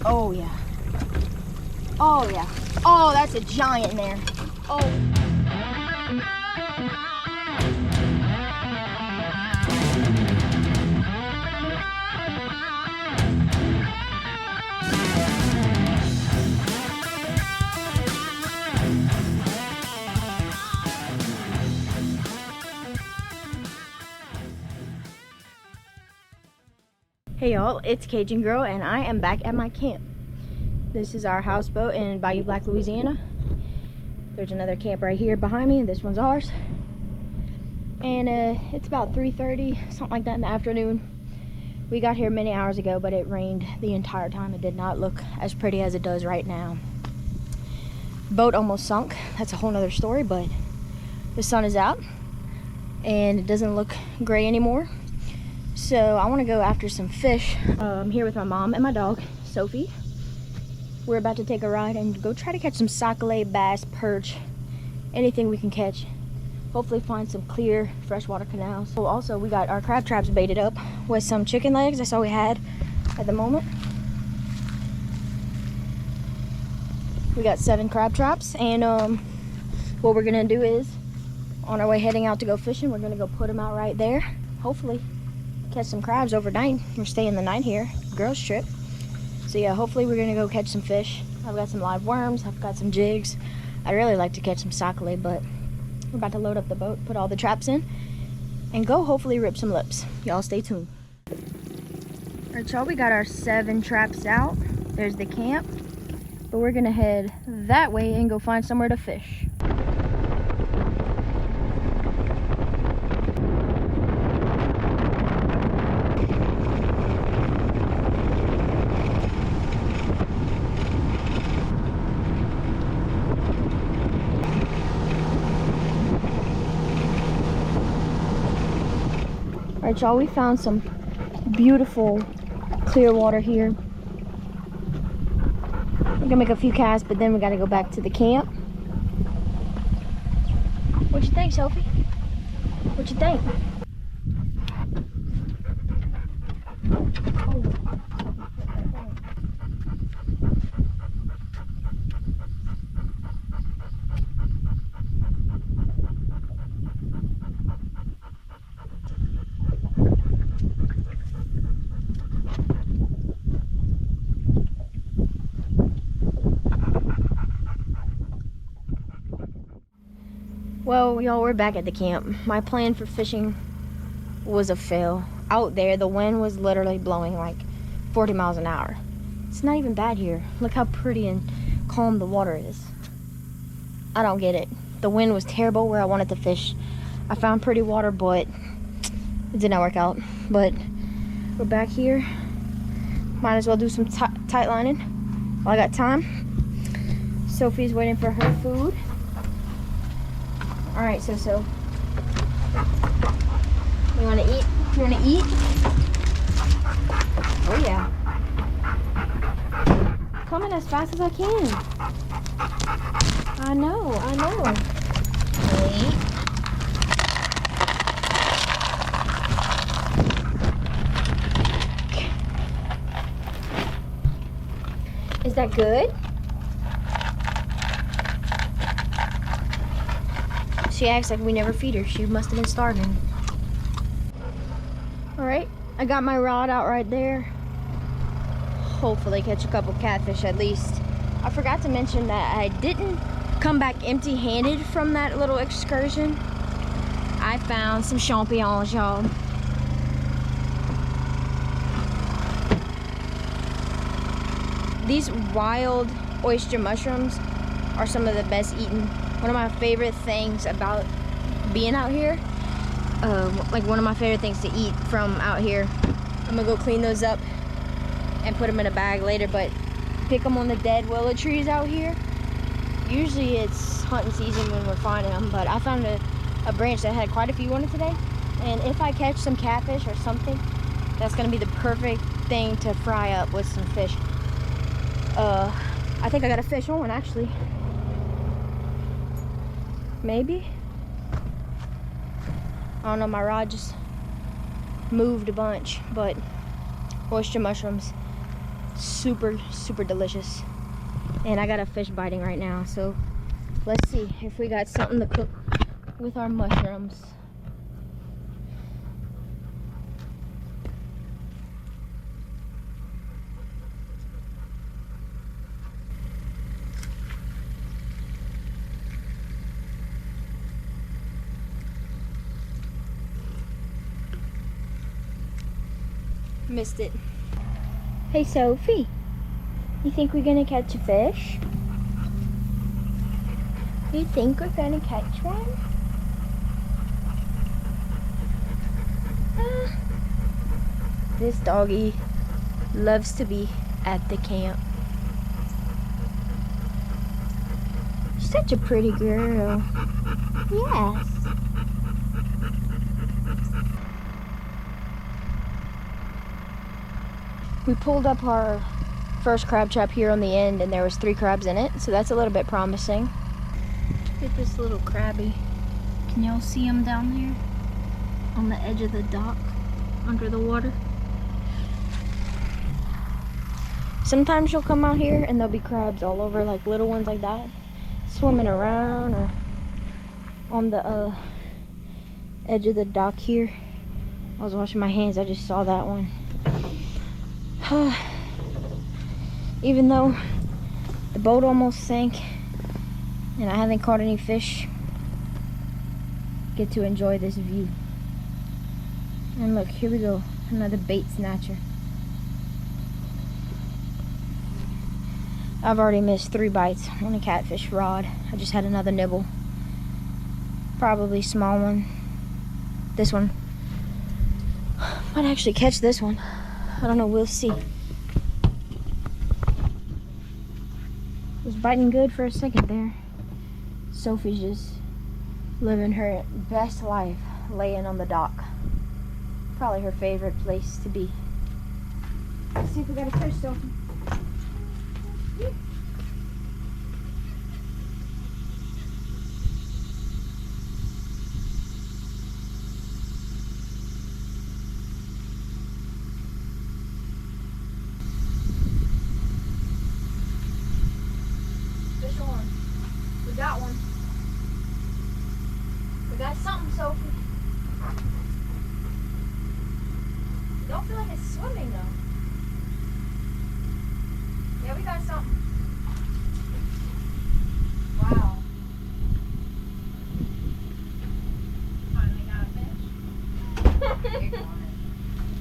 Oh yeah. Oh yeah. Oh, that's a giant there. Oh. Hey y'all, it's Cajun Girl and I am back at my camp. This is our houseboat in Bayou, Louisiana. There's another camp right here behind me and this one's ours. And it's about 3:30, something like that in the afternoon. We got here many hours ago, but it rained the entire time. It did not look as pretty as it does right now. Boat almost sunk. That's a whole nother story, but the sun is out and it doesn't look gray anymore. So I want to go after some fish. I'm here with my mom and my dog, Sophie. We're about to take a ride and go try to catch some sockeye, bass, perch, anything we can catch. Hopefully find some clear freshwater canals. Oh, also, we got our crab traps baited up with some chicken legs. That's all we had at the moment. We got 7 crab traps, and what we're gonna do is, on our way heading out to go fishing, we're gonna go put them out right there. Hopefully catch some crabs overnight. We're staying the night here, girls trip. So yeah, hopefully we're gonna go catch some fish. I've got some live worms, I've got some jigs. I'd really like to catch some sockeye, but we're about to load up the boat, put all the traps in, and go hopefully rip some lips. Y'all stay tuned. All right, y'all, we got our 7 traps out. There's the camp, but we're gonna head that way and go find somewhere to fish. All right, y'all, we found some beautiful clear water here. We're gonna make a few casts, but then we gotta go back to the camp. What you think, Sophie? What you think? Well, y'all, we're back at the camp. My plan for fishing was a fail. Out there, the wind was literally blowing like 40 miles an hour. It's not even bad here. Look how pretty and calm the water is. I don't get it. The wind was terrible where I wanted to fish. I found pretty water, but it did not work out. But we're back here. Might as well do some tight lining while I got time. Sophie's waiting for her food. All right, so you want to eat? You want to eat? Oh yeah. Coming as fast as I can. I know. Wait. Is that good? She acts like we never feed her. She must have been starving. All right, I got my rod out right there. Hopefully catch a couple catfish at least. I forgot to mention that I didn't come back empty-handed from that little excursion. I found some champignons, y'all. These wild oyster mushrooms are some of the best eaten. One of my favorite things about being out here, like one of my favorite things to eat from out here. I'm gonna go clean those up and put them in a bag later, but pick them on the dead willow trees out here. Usually it's hunting season when we're finding them, but I found a branch that had quite a few on it today. And if I catch some catfish or something, that's gonna be the perfect thing to fry up with some fish. I think I got a fish on actually. Maybe. I don't know, my rod just moved a bunch, but oyster mushrooms, super, super delicious. And I got a fish biting right now, so let's see if we got something to cook with our mushrooms. Missed it. Hey Sophie, you think we're gonna catch a fish? You think we're gonna catch one? This doggy loves to be at the camp. She's such a pretty girl. Yes. We pulled up our first crab trap here on the end, and there was 3 crabs in it, so that's a little bit promising. Look at this little crabby. Can y'all see him down there on the edge of the dock under the water? Sometimes you'll come out here and there'll be crabs all over, like little ones like that, swimming around or on the edge of the dock here. I was washing my hands, I just saw that one. Even though the boat almost sank and I haven't caught any fish, get to enjoy this view. And look, here we go, another bait snatcher. I've already missed 3 bites on a catfish rod. I just had another nibble. Probably small one. This one. Might actually catch this one. I don't know, we'll see. Was biting good for a second there. Sophie's just living her best life, laying on the dock. Probably her favorite place to be. Let's see if we got a fish, Sophie. Fish on. We got one. We got something, Sophie. Don't feel like it's swimming though. Yeah, we got something. Wow. Finally got a fish.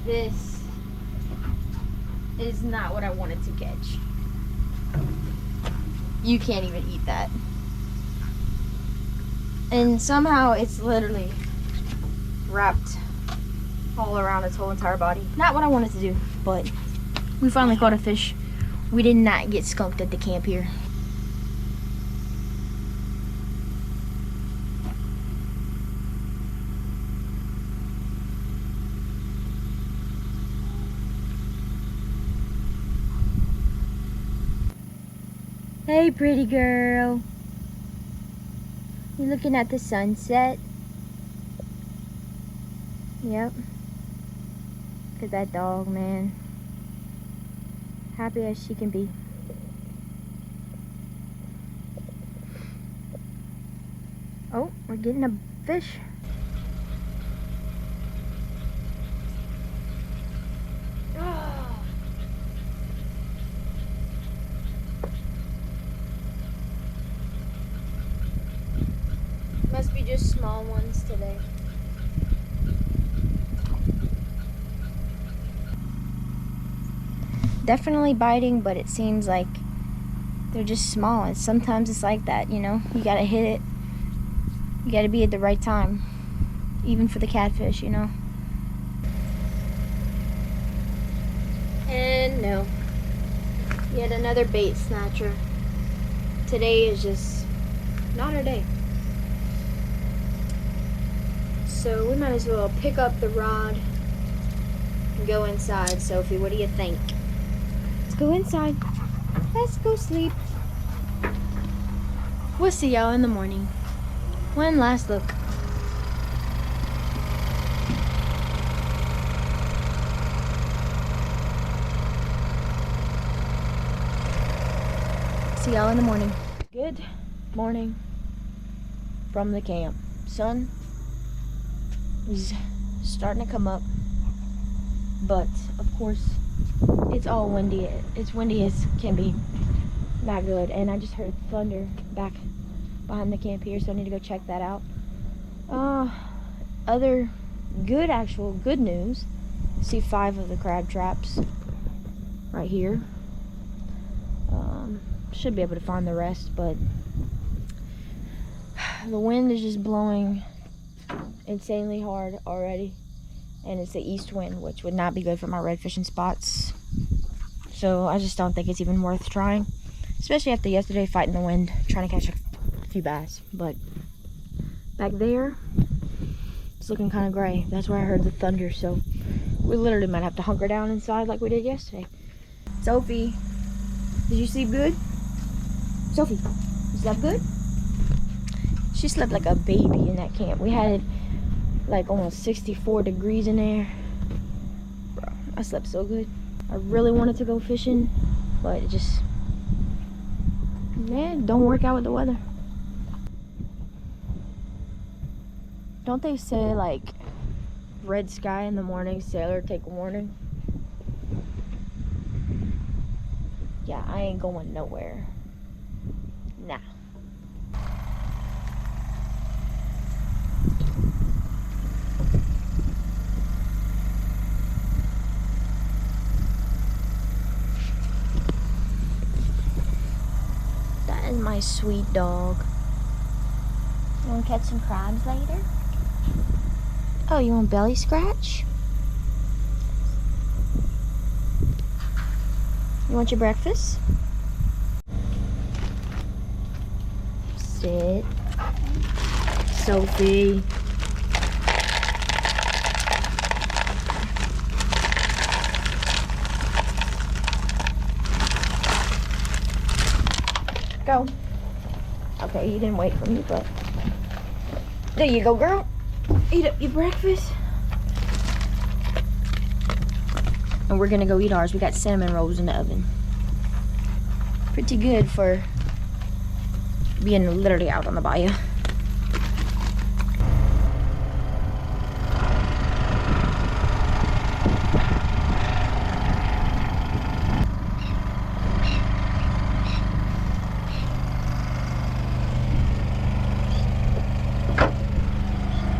This is not what I wanted to catch. You can't even eat that. And somehow it's literally wrapped all around its whole entire body. Not what I wanted to do, but we finally caught a fish. We did not get skunked at the camp here. Hey, pretty girl. You looking at the sunset? Yep. Look at that dog, man. Happy as she can be. Oh, we're getting a fish. Must be just small ones today. Definitely biting, but it seems like they're just small, and sometimes it's like that, you know. You gotta hit it. You gotta be at the right time, even for the catfish, you know. And no, yet another bait snatcher. Today is just not our day. So we might as well pick up the rod and go inside. Sophie, what do you think? Let's go inside. Let's go sleep. We'll see y'all in the morning. One last look. See y'all in the morning. Good morning from the camp. Sun is starting to come up, but of course it's all windy. It's windy as can be. Not good. And I just heard thunder back behind the camp here, so I need to go check that out. Other good news. See 5 of the crab traps right here. Should be able to find the rest, but the wind is just blowing insanely hard already, and it's the east wind, which would not be good for my red fishing spots. So I just don't think it's even worth trying, especially after yesterday fighting the wind trying to catch a few bass. But back there it's looking kind of gray. That's where I heard the thunder, so we literally might have to hunker down inside like we did yesterday. Sophie, did you sleep good? Sophie, you slept good? She slept like a baby in that camp. We had like almost 64 degrees in there. Bro, I slept so good. I really wanted to go fishing, but it just, man, don't work out with the weather. Don't they say like red sky in the morning, sailor take warning? Yeah, I ain't going nowhere. Nah. That is my sweet dog. You want to catch some crabs later? Oh, you want belly scratch? You want your breakfast? Sit. Sophie. Go. Okay, you didn't wait for me, but there you go, girl. Eat up your breakfast. And we're gonna go eat ours. We got cinnamon rolls in the oven. Pretty good for being literally out on the bayou.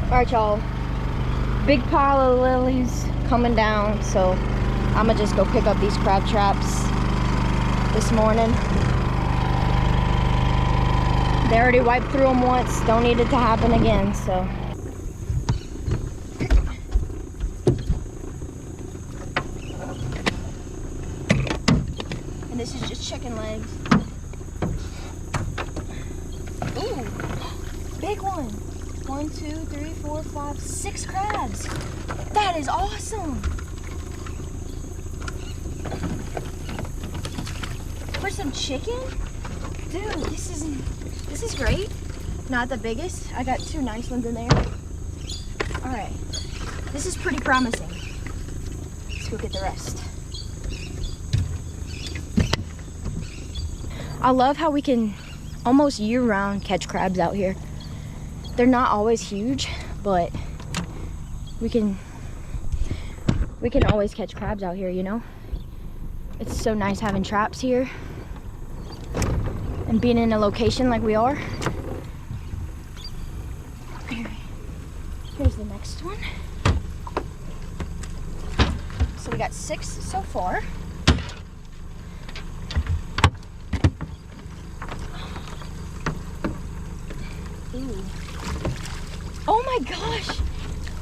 Alright, y'all. Big pile of lilies coming down, so I'm gonna just go pick up these crab traps this morning. They already wiped through them once. Don't need it to happen again, so. And this is just chicken legs. Ooh, big one. 1, 2, 3, 4, 5, 6 crabs. That is awesome. For some chicken? Dude, this is great. Not the biggest. I got 2 nice ones in there. All right, this is pretty promising. Let's go get the rest. I love how we can almost year-round catch crabs out here. They're not always huge, but we can always catch crabs out here, you know? It's so nice having traps here and being in a location like we are. Here's the next one. So we got 6 so far. Ooh. Oh my gosh!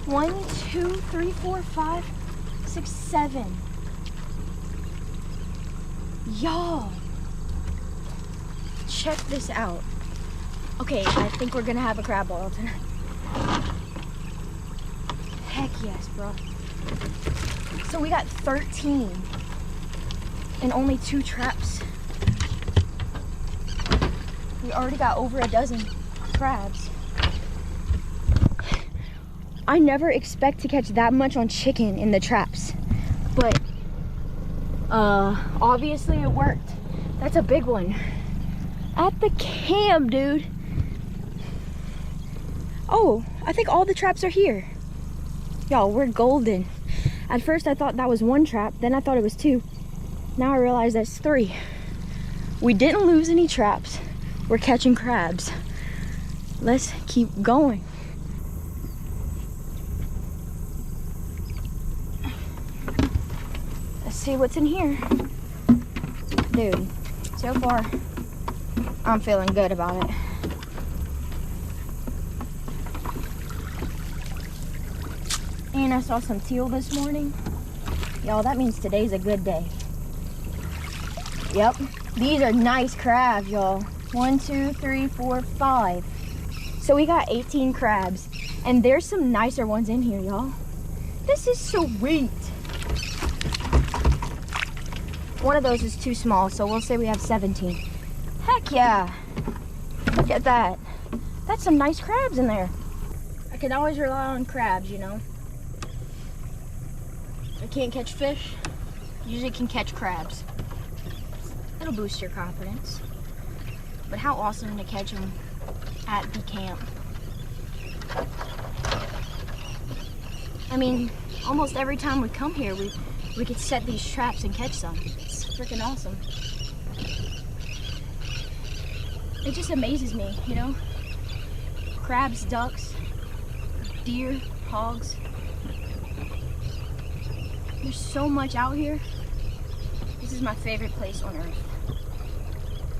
1, 2, 3, 4, 5, 6, 7. Y'all, check this out. Okay, I think we're gonna have a crab boil tonight. Heck yes, bro. So we got 13 and only 2 traps. We already got over a dozen crabs. I never expect to catch that much on chicken in the traps, but obviously it worked. That's a big one. At the camp, dude. Oh, I think all the traps are here. Y'all, we're golden. At first I thought that was one trap, then I thought it was two. Now I realize that's three. We didn't lose any traps. We're catching crabs. Let's keep going. Let's see what's in here. Dude, so far, I'm feeling good about it. And I saw some teal this morning. Y'all, that means today's a good day. Yep, these are nice crabs, y'all. 1, 2, 3, 4, 5. So we got 18 crabs. And there's some nicer ones in here, y'all. This is sweet. One of those is too small, so we'll say we have 17. Heck yeah. Look at that. That's some nice crabs in there. I can always rely on crabs, you know. I can't catch fish. Usually can catch crabs. It'll boost your confidence. But how awesome to catch them at the camp. I mean, almost every time we come here, we could set these traps and catch some. It's freaking awesome. It just amazes me, you know? Crabs, ducks, deer, hogs. There's so much out here. This is my favorite place on earth.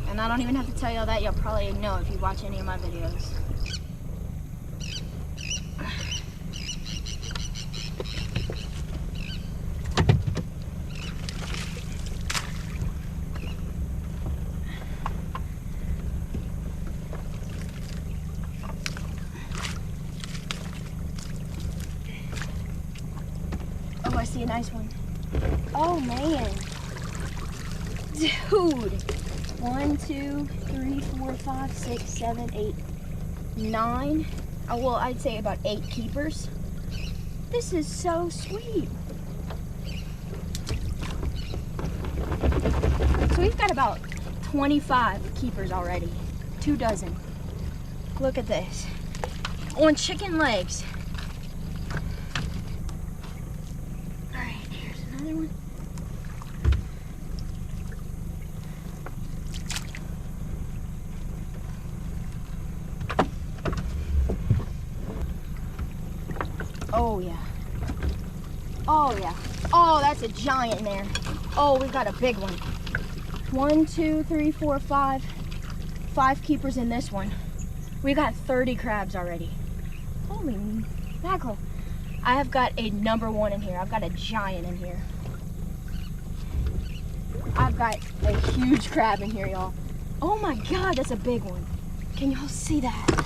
And I don't even have to tell y'all that. Y'all probably know if you watch any of my videos. Oh, I see a nice one. Oh man. Dude. 1, 2, 3, 4, 5, 6, 7, 8, 9. Oh, well, I'd say about 8 keepers. This is so sweet. So we've got about 25 keepers already. 2 dozen. Look at this. On chicken legs. All right, here's another one. Oh yeah. Oh yeah. Oh, that's a giant in there. Oh, we've got a big one. 1, 2, 3, 4, 5. 5 keepers in this one. We got 30 crabs already. Holy mackerel. I have got a number 1 in here. I've got a giant in here. I've got a huge crab in here, y'all. Oh my God, that's a big one. Can y'all see that?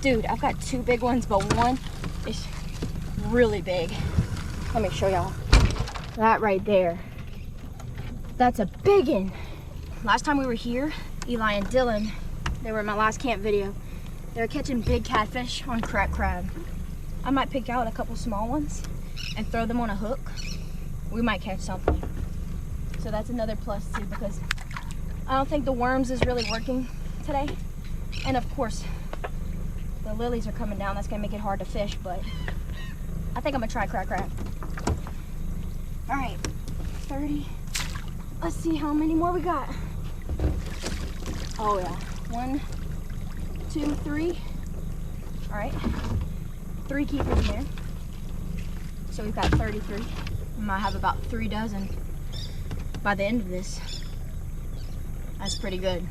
Dude, I've got 2 big ones, but one is really big. Let me show y'all. That right there. That's a big one. Last time we were here, Eli and Dylan, they were in my last camp video. They were catching big catfish on crack crab. I might pick out a couple small ones and throw them on a hook. We might catch something. So that's another plus too, because I don't think the worms is really working today. And of course, the lilies are coming down. That's gonna make it hard to fish, but I think I'm gonna try crack crab. All right, 30. Let's see how many more we got. Oh yeah, 1, 2, 3. All right, 3 keepers in there. So we've got 33. We might have about 3 dozen by the end of this. That's pretty good.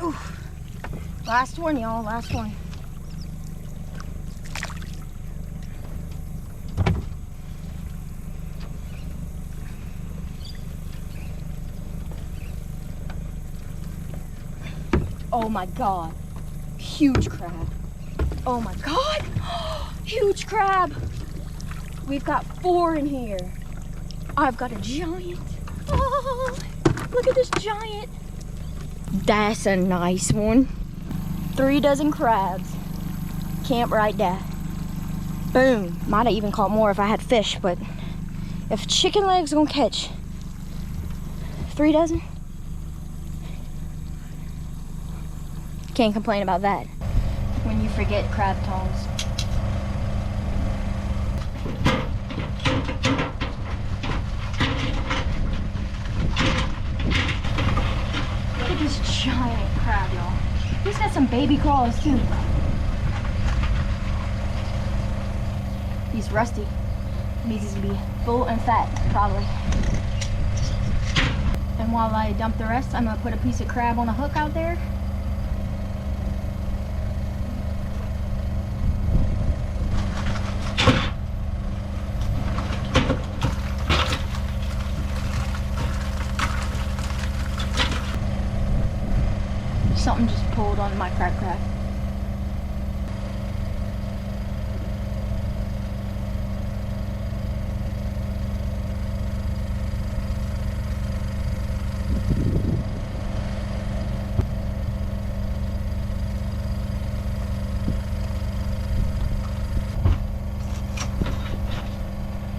Ooh. Last one, y'all, last one. Oh my God, huge crab. Oh my God, huge crab. We've got 4 in here. I've got a giant. Oh, look at this giant. That's a nice one. 3 dozen crabs. Camp right there. Boom. Might have even caught more if I had fish, but if chicken legs gonna catch 3 dozen, can't complain about that. When you forget crab tongs. Look at this giant crab, y'all. He's got some baby claws too. He's rusty. Needs to be full and fat, probably. And while I dump the rest, I'm gonna put a piece of crab on a hook out there. Something just pulled on my crab.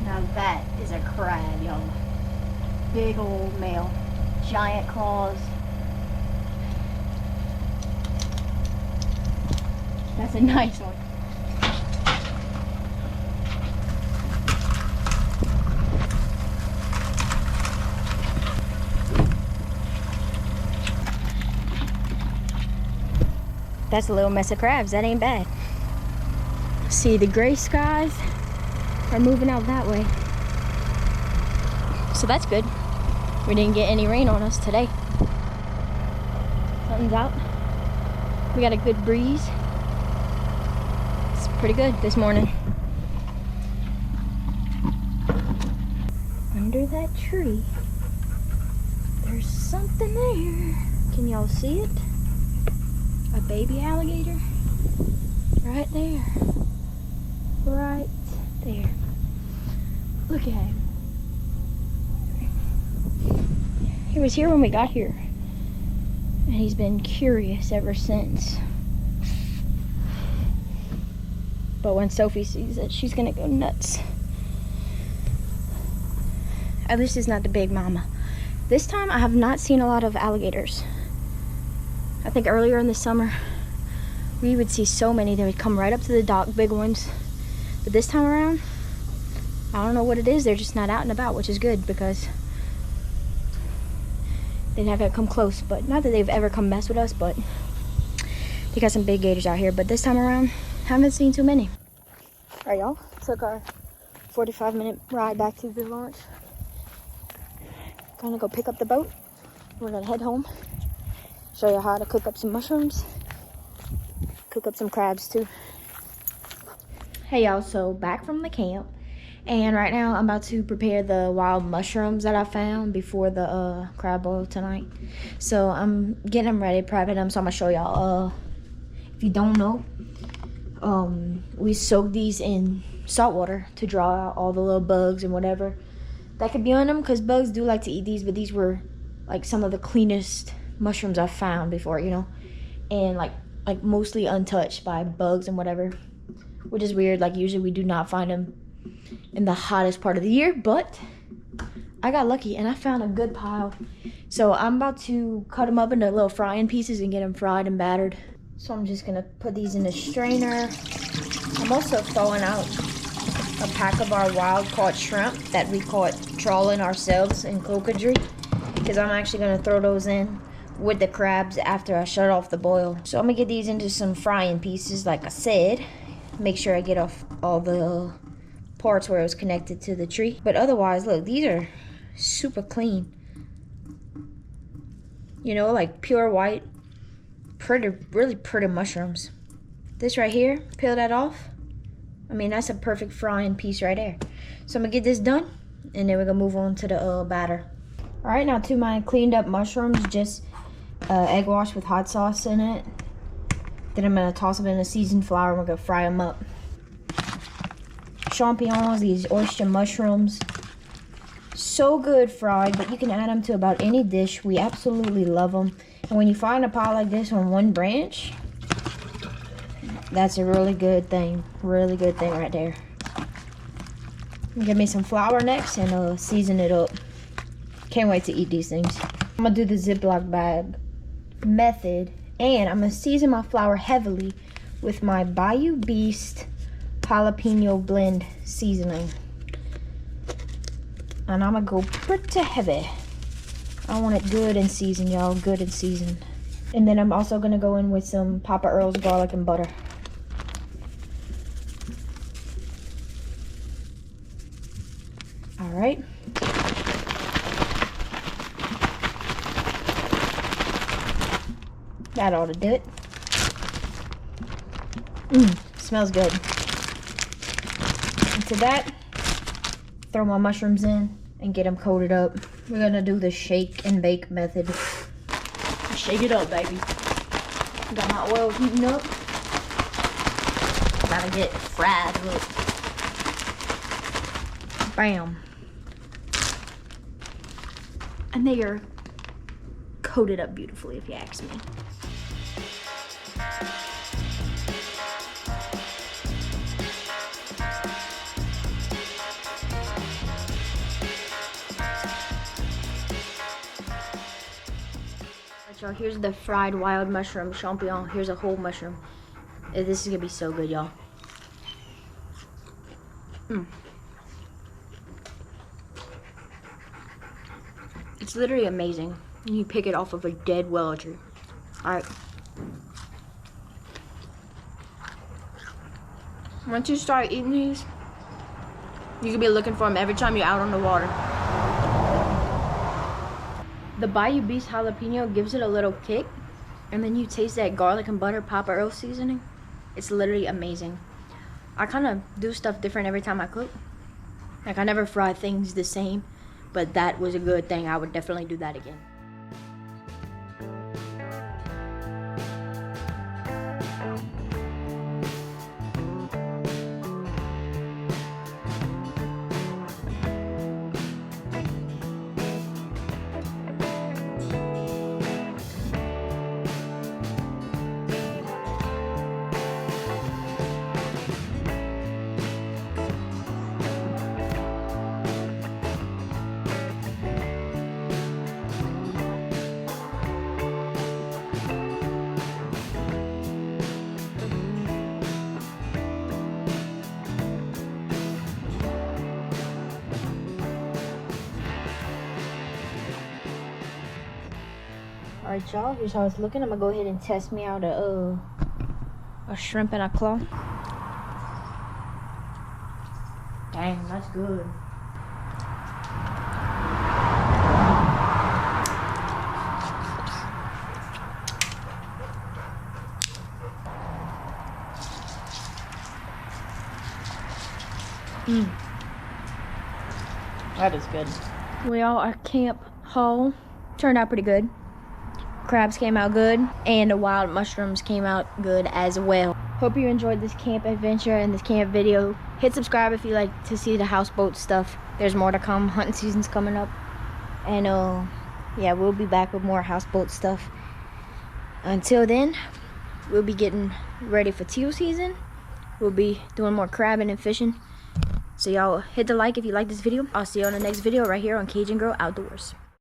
Now that is a crab, y'all. Big old male. Giant claws. That's a nice one. That's a little mess of crabs. That ain't bad. See, the gray skies are moving out that way. So that's good. We didn't get any rain on us today. Sun's out. We got a good breeze. It's pretty good this morning. Under that tree, there's something there. Can y'all see it? A baby alligator. Right there. Right there. Look at him. He was here when we got here. And he's been curious ever since. But when Sophie sees it, she's gonna go nuts. At least it's not the big mama. This time I have not seen a lot of alligators. I think earlier in the summer, we would see so many. They would come right up to the dock, big ones. But this time around, I don't know what it is. They're just not out and about, which is good because they're not gonna come close. But not that they've ever come mess with us, but they got some big gators out here. But this time around, haven't seen too many. All right, y'all. Took our 45-minute ride back to the launch. Gonna go pick up the boat. We're gonna head home. Show you how to cook up some mushrooms. Cook up some crabs too. Hey y'all, so back from the camp. And right now I'm about to prepare the wild mushrooms that I found before the crab boil tonight. So I'm getting them ready, prepping them. So I'm gonna show y'all. If you don't know, we soak these in salt water to draw out all the little bugs and whatever that could be on them, because bugs do like to eat these, but these were like some of the cleanest mushrooms I've found before, you know, and like mostly untouched by bugs and whatever, which is weird. Like usually we do not find them in the hottest part of the year, but I got lucky and I found a good pile. So I'm about to cut them up into little frying pieces and get them fried and battered. So I'm just gonna put these in a strainer. I'm also thawing out a pack of our wild caught shrimp that we caught trawling ourselves in Cocodrie, because I'm actually gonna throw those in with the crabs after I shut off the boil. So I'm gonna get these into some frying pieces, like I said. Make sure I get off all the parts where it was connected to the tree. But otherwise, look, these are super clean. You know, like pure white, pretty, really pretty mushrooms. This right here, peel that off. I mean, that's a perfect frying piece right there. So I'm gonna get this done, and then we're gonna move on to the batter. All right, now to my cleaned up mushrooms, just egg wash with hot sauce in it. Then I'm gonna toss them in a seasoned flour and we're gonna fry them up. Champignons, these oyster mushrooms. So good fried, but you can add them to about any dish. We absolutely love them. And when you find a pile like this on one branch, That's a really good thing right there. Get me some flour next and season it up. Can't wait to eat these things. I'm gonna do the Ziploc bag method, and I'm gonna season my flour heavily with my Bayou Beast jalapeno blend seasoning. And I'm gonna go pretty heavy. I want it good and seasoned, y'all, good and seasoned. And then I'm also gonna go in with some Papa Earl's garlic and butter. All right. That ought to do it. Smells good. Into that, throw my mushrooms in and get them coated up. We're gonna do the shake and bake method. Shake it up, baby. Got my oil heating up. Gotta get fried up. Bam. And they are coated up beautifully, if you ask me. Y'all, here's the fried wild mushroom champignon. Here's a whole mushroom. This is gonna be so good, y'all. It's literally amazing. You pick it off of a dead willow tree. Alright. Once you start eating these, you can be looking for them every time you're out on the water. The Bayou Beast jalapeno gives it a little kick, and then you taste that garlic and butter Papa Earl seasoning. It's literally amazing. I kind of do stuff different every time I cook. Like, I never fry things the same, but that was a good thing. I would definitely do that again. Alright, y'all, here's how it's looking. I'm gonna go ahead and test me out a shrimp and a claw. Dang, that's good. That is good. Well, our camp haul turned out pretty good. Crabs came out good, and the wild mushrooms came out good as well. Hope you enjoyed this camp adventure and this camp video. Hit subscribe if you like to see the houseboat stuff. There's more to come. Hunting season's coming up. And yeah, we'll be back with more houseboat stuff. Until then, we'll be getting ready for teal season. We'll be doing more crabbing and fishing. So y'all hit the like if you like this video. I'll see you on the next video right here on Cajun Girl Outdoors.